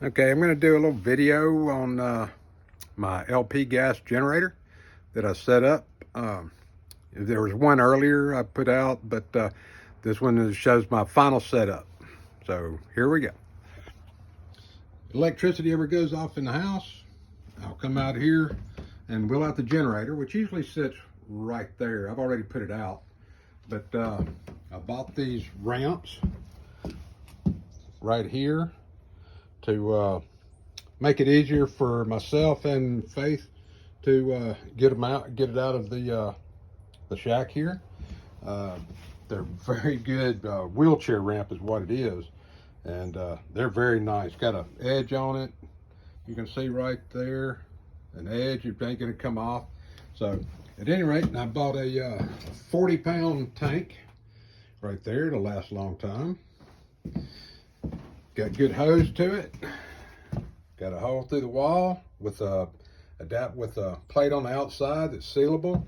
Okay, I'm going to do a little video on my LP gas generator that I set up. There was one earlier I put out, but this one shows my final setup. So here we go. Electricity ever goes off in the house, I'll come out here and wheel out the generator, which usually sits right there. I've already put it out, but I bought these ramps right here to make it easier for myself and Faith to get it out of the shack here. They're very good wheelchair ramp is what it is, and they're very nice. Got an edge on it. You can see right there, an edge. It ain't gonna come off. So at any rate, I bought a 40-pound tank right there to last a long time. Got good hose to it. Got a hole through the wall with a plate on the outside that's sealable.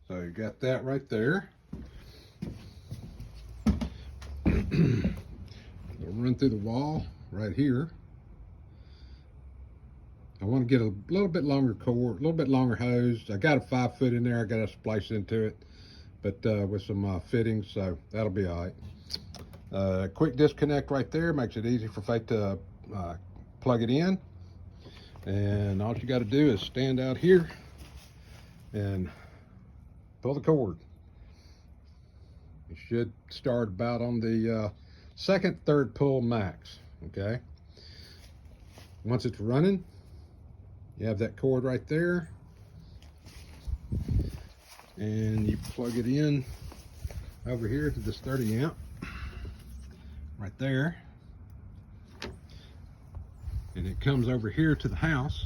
So you got that right there. It'll run through the wall right here. I want to get a little bit longer cord, a little bit longer hose. I got a 5-foot in there. I got to splice into it, but with some fittings, so that'll be all right. Quick disconnect right there makes it easy for Faith to plug it in, and all you got to do is stand out here and pull the cord. It should start about on the second, third pull max. Okay. Once it's running, you have that cord right there, and you plug it in over here to this 30 amp right there, and it comes over here to the house,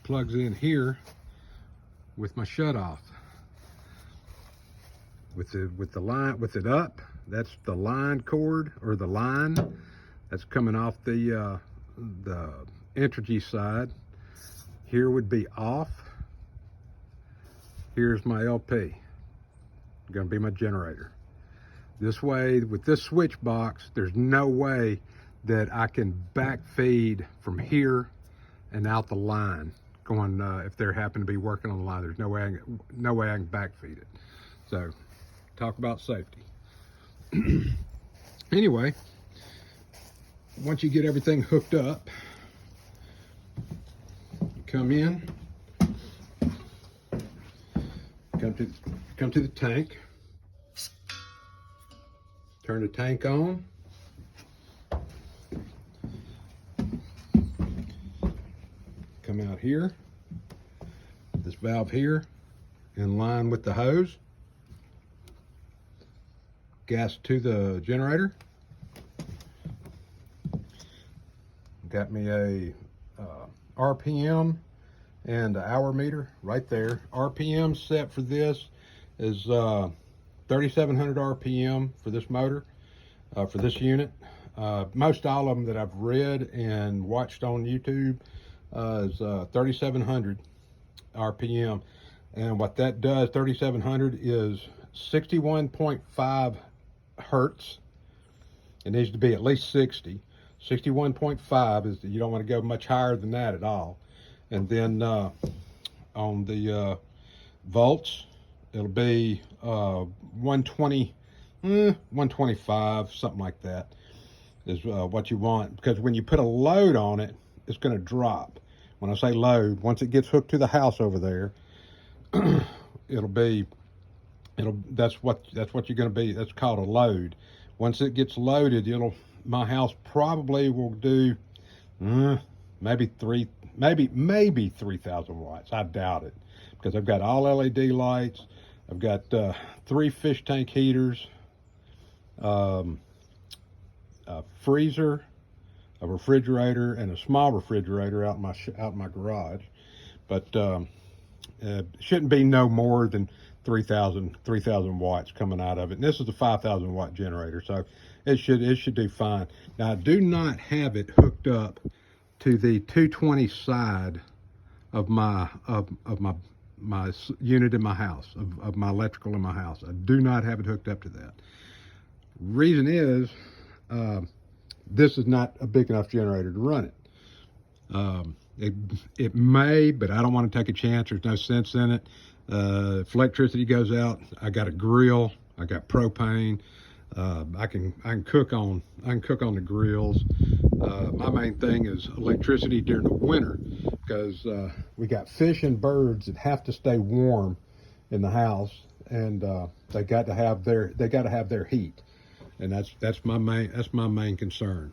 plugs in here with my shut off. With the line, with it up, that's the line cord, or the line that's coming off the Entergy side. Here would be off. Here's my LP. Gonna be my generator. This way, with this switch box, there's no way that I can backfeed from here and out the line. Going if they're happen to be working on the line, there's no way I can backfeed it. So, talk about safety. Anyway, once you get everything hooked up, you come in, come to the tank, turn the tank on, come out here, this valve here in line with the hose, gas to the generator. Got me a RPM and an hour meter right there. RPM set for this is 3,700 RPM for this motor, for this unit. Most all of them that I've read and watched on YouTube is 3,700 RPM. And what that does, 3,700 is 61.5 hertz. It needs to be at least 60. 61.5 is, you don't want to go much higher than that at all. And then on the volts, it'll be 120, 125, something like that is what you want, because when you put a load on it, it's going to drop. When I say load, once it gets hooked to the house over there, that's what you're going to be. That's called a load. Once it gets loaded, my house probably will do maybe 3,000 watts. I doubt it, because I've got all LED lights. I've got 3 fish tank heaters, a freezer, a refrigerator, and a small refrigerator out in my garage. But it shouldn't be no more than 3,000 watts coming out of it. And this is a 5,000 watt generator, so it should do fine. Now, I do not have it hooked up to the 220 side of my unit in my house, of my electrical in my house. I do not have it hooked up to that. Reason is, this is not a big enough generator to run it. It may, but I don't want to take a chance. There's no sense in it. If electricity goes out, I got a grill. I got propane. I can cook on the grills. My main thing is electricity during the winter, because we got fish and birds that have to stay warm in the house, and they got to have their heat, and that's my main concern.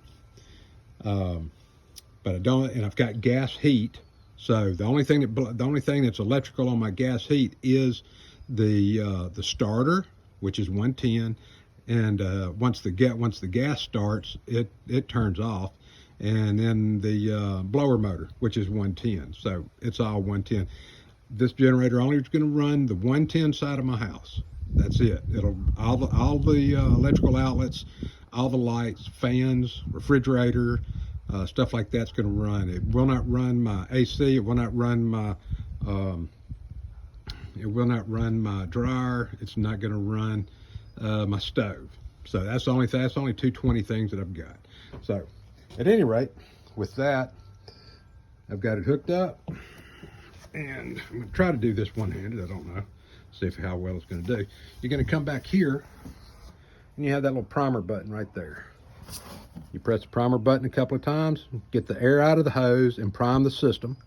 But I don't, and I've got gas heat, so the only thing that's electrical on my gas heat is the starter, which is 110. And once the gas starts, it turns off, and then the blower motor, which is 110. So it's all 110. This generator only is going to run the 110 side of my house. That's it. It'll all the electrical outlets, all the lights, fans, refrigerator, stuff like that's going to run. It will not run my AC. It will not run my dryer. It's not going to run my stove. So that's only 220 things that I've got. So at any rate, with that, I've got it hooked up, and I'm going to try to do this one-handed. I don't know, see how well it's going to do. You're going to come back here, and you have that little primer button right there. You press the primer button a couple of times, get the air out of the hose, and prime the system.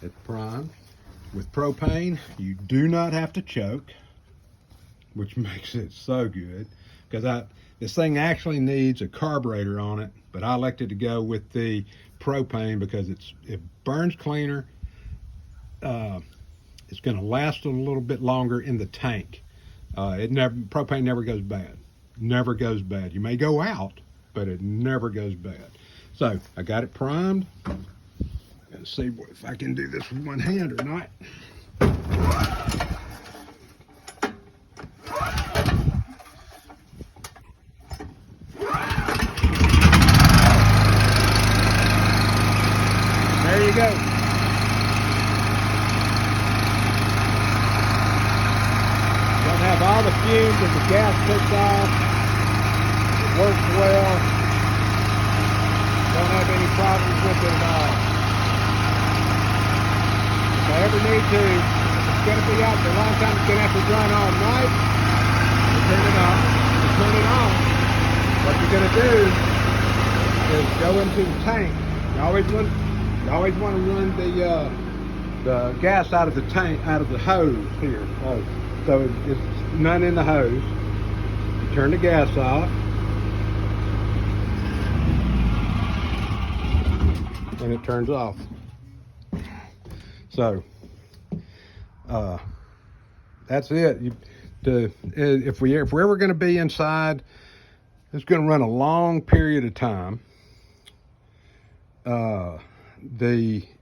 It's primed. With propane, you do not have to choke, which makes it so good, because this thing actually needs a carburetor on it, but I elected to go with the propane because it burns cleaner. It's going to last a little bit longer in the tank. Propane never goes bad. Never goes bad. You may go out, but it never goes bad. So I got it primed. Let's see if I can do this with one hand or not. There you go. Don't have all the fumes and the gas cooked off. It works well. Don't have any problems with it at all. If I ever need to, it's going to be out for a long time. It's going to have to run all night. You turn it off. You turn it on. What you're going to do is go into the tank. You always want to run the gas out of the tank, out of the hose here. So it's none in the hose. You turn the gas off, and it turns off. So that's it. If we're ever going to be inside, it's going to run a long period of time.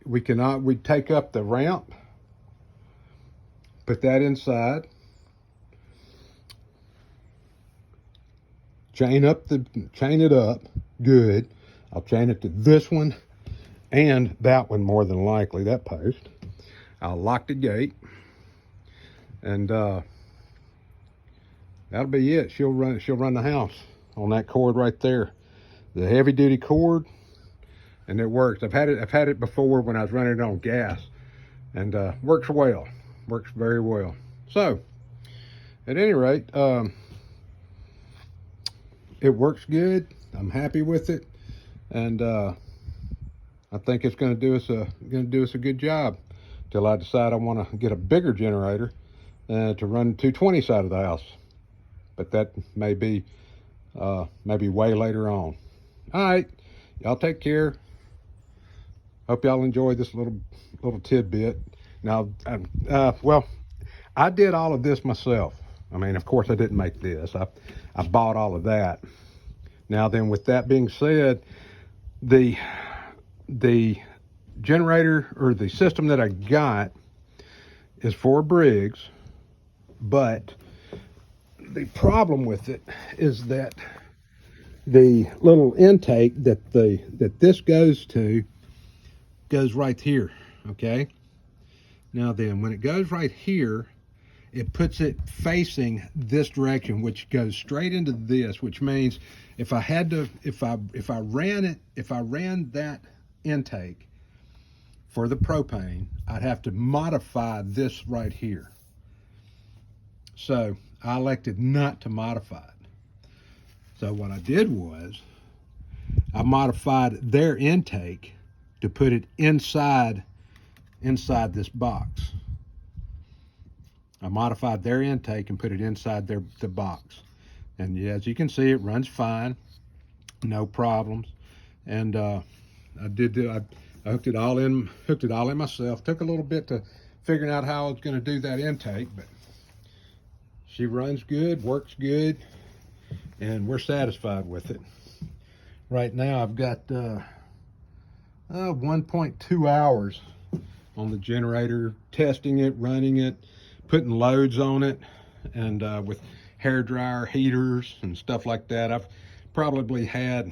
We take up the ramp, put that inside, chain it up good. I'll chain it to this one and that one, more than likely, that post. I'll lock the gate, and that'll be it. She'll run the house on that cord right there, the heavy duty cord, and it works. I've had it before when I was running it on gas, and works well, works very well. So at any rate, it works good. I'm happy with it, and I think it's going to do us a good job till I decide I want to get a bigger generator to run 220 side of the house. But that may be way later on. All right, y'all take care. Hope y'all enjoy this little tidbit. Now, well, I did all of this myself. I mean, of course, I didn't make this. I bought all of that. Now then, with that being said, the generator, or the system that I got, is for Briggs, but the problem with it is that the little intake that this goes to goes right here, okay? Now then, when it goes right here, it puts it facing this direction, which goes straight into this, which means if I had to, if I ran that intake for the propane, I'd have to modify this right here. So I elected not to modify it. So what I did was I modified their intake to put it inside this box. I modified their intake and put it inside the box. And yeah, as you can see, it runs fine, no problems. And I hooked it all in myself. Took a little bit to figuring out how I was going to do that intake, but she runs good, works good, and we're satisfied with it. Right now I've got 1.2 hours on the generator, testing it, running it, putting loads on it, and with hair dryer heaters and stuff like that. I've probably had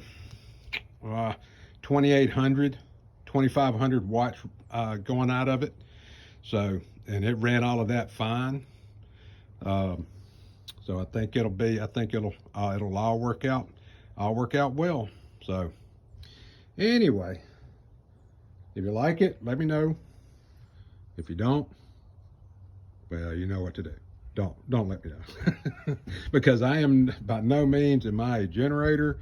2,500 watts going out of it. So, and it ran all of that fine. So I think it'll all work out well. So anyway, if you like it, let me know. If you don't, well, you know what to do. Don't let me know. Because I am by no means am I a generator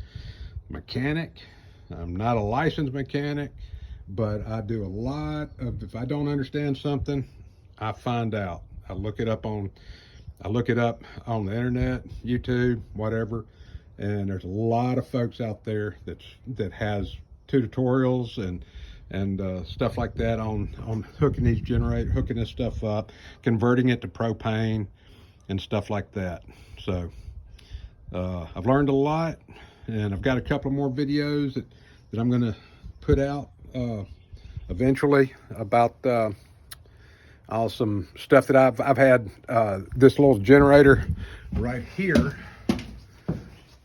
mechanic. I'm not a licensed mechanic, but I do a lot of, if I don't understand something, I find out. I look it up on the internet, YouTube, whatever, and there's a lot of folks out there that has tutorials and stuff like that on hooking this stuff up, converting it to propane and stuff like that. So I've learned a lot, and I've got a couple more videos that I'm going to put out eventually about some stuff that I've had. This little generator right here,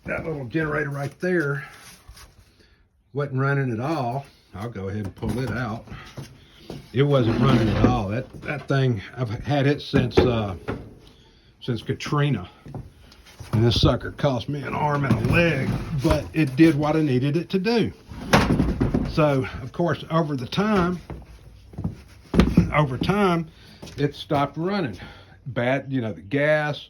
that little generator right there wasn't running at all. I'll go ahead and pull it out. It wasn't running at all. That thing, I've had it since Katrina. And this sucker cost me an arm and a leg, but it did what I needed it to do. So, of course, over time, it stopped running. Bad, the gas,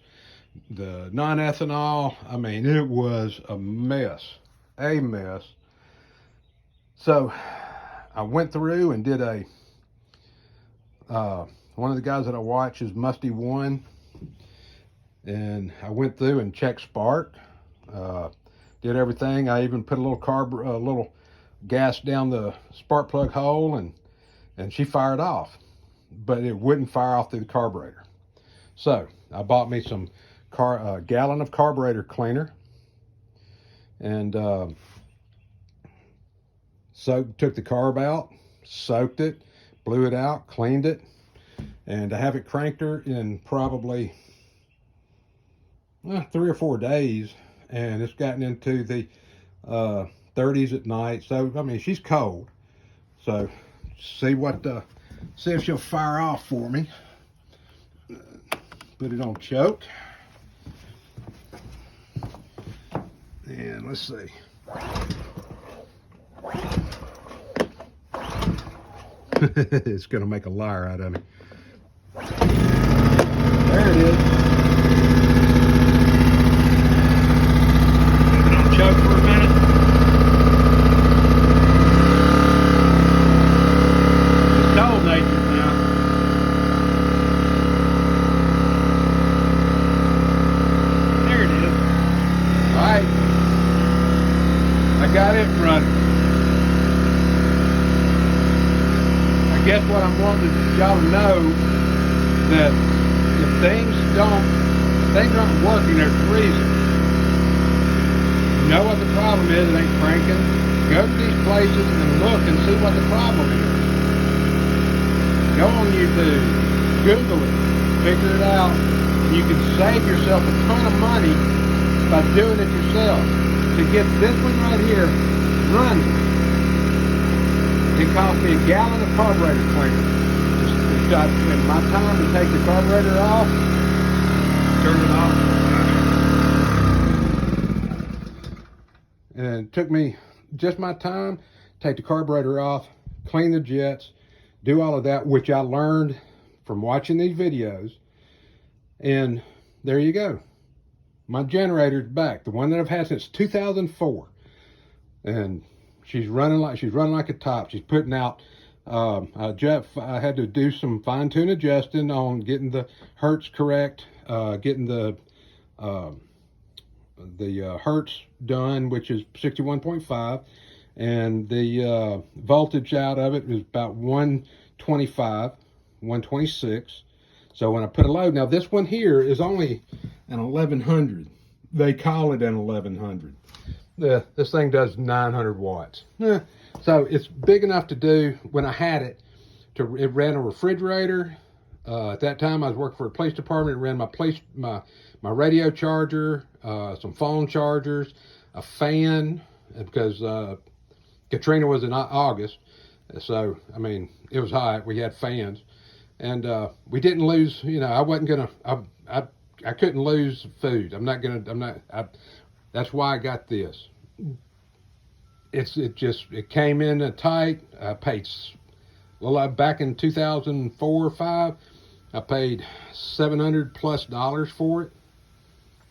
the non-ethanol, I mean, it was a mess. So I went through and did one of the guys that I watch is Musty One, and I went through and checked spark, did everything. I even put a little gas down the spark plug hole, and she fired off, but it wouldn't fire off through the carburetor. So I bought me some gallon of carburetor cleaner, and took the carb out, soaked it, blew it out, cleaned it, and I have it cranked her in probably 3 or 4 days, and it's gotten into the 30s at night. So I mean, she's cold. So see if she'll fire off for me. Put it on choke, and let's see. It's gonna make a liar out of me. There it is. Leave it on choke for a minute. It's cold natured now. There it is. All right. I got it running. I guess what I'm wanting y'all to know, that if things aren't working, there's a reason. You know what the problem is, it ain't cranking. Go to these places and look and see what the problem is. Go on YouTube, Google it, figure it out. You can save yourself a ton of money by doing it yourself. To get this one right here running, It cost me a gallon of carburetor cleaner. Just in my time to take the carburetor off, turn it off. And it took me just my time, take the carburetor off, clean the jets, do all of that, which I learned from watching these videos. And there you go. My generator's back, the one that I've had since 2004. And she's running like a top. She's putting out, I had to do some fine-tune adjusting on getting the hertz correct, getting the hertz done, which is 61.5, and the voltage out of it was about 125, 126. So when I put a load, now this one here is only an 1100. They call it an 1100. This thing does 900 watts. So it's big enough to do. When I had it, it ran a refrigerator. At that time, I was working for a police department. It ran my radio charger, some phone chargers, a fan, because Katrina was in August. So, I mean, it was hot. We had fans. And we didn't lose, I wasn't going to, I couldn't lose food. That's why I got this. It came in tight. I paid, back in 2004 or 5, I paid $700+ for it.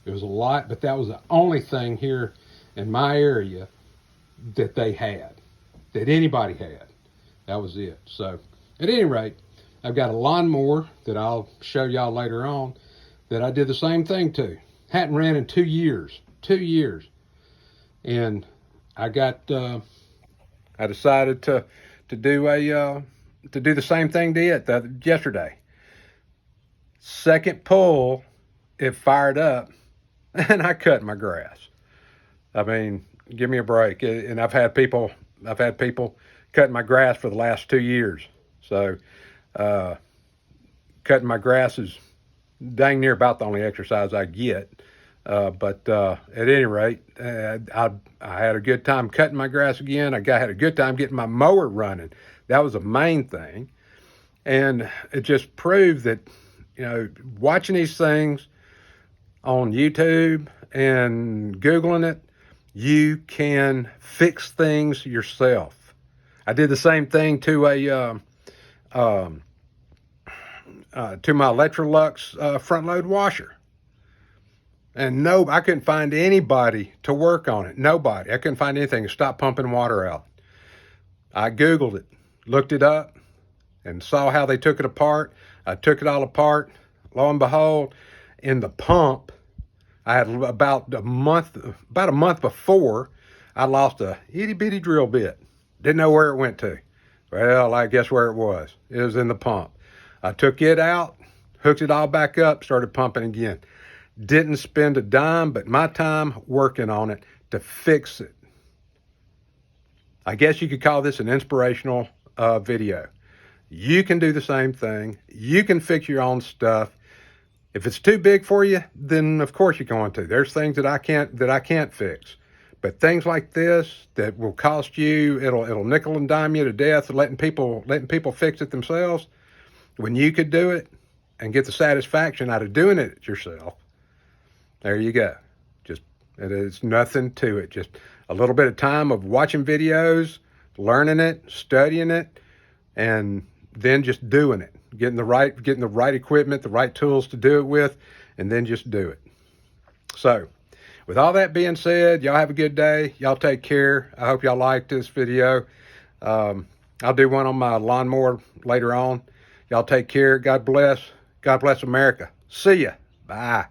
It was a lot, but that was the only thing here in my area that they had, that anybody had. That was it. So, at any rate, I've got a lawnmower that I'll show y'all later on that I did the same thing to. Hadn't ran in 2 years. 2 years. And I decided to do the same thing to it yesterday. Second pull, it fired up, and I cut my grass. I mean, give me a break. And I've had people cutting my grass for the last 2 years. So, cutting my grass is dang near about the only exercise I get. But at any rate, I had a good time cutting my grass again. had a good time getting my mower running. That was the main thing. And it just proved that, watching these things on YouTube and Googling it, you can fix things yourself. I did the same thing to my Electrolux front load washer. And I couldn't find anybody to work on it. Nobody. I couldn't find anything to stop pumping water out. I Googled it, looked it up, and saw how they took it apart. I took it all apart. Lo and behold, in the pump, I had about a month before, I lost a itty bitty drill bit. Didn't know where it went to. Well, I guess where it was. It was in the pump. I took it out, hooked it all back up, started pumping again. Didn't spend a dime but my time working on it to fix it. I guess you could call this an inspirational video. You can do the same thing. You can fix your own stuff. If it's too big for you, then of course you're going to. There's things that I can't fix. But things like this that will cost you, it'll nickel and dime you to death, letting people fix it themselves, when you could do it and get the satisfaction out of doing it yourself. There you go. It's nothing to it. Just a little bit of time of watching videos, learning it, studying it, and then just doing it. Getting the right equipment, the right tools to do it with, and then just do it. So, with all that being said, y'all have a good day. Y'all take care. I hope y'all liked this video. I'll do one on my lawnmower later on. Y'all take care. God bless. God bless America. See ya. Bye.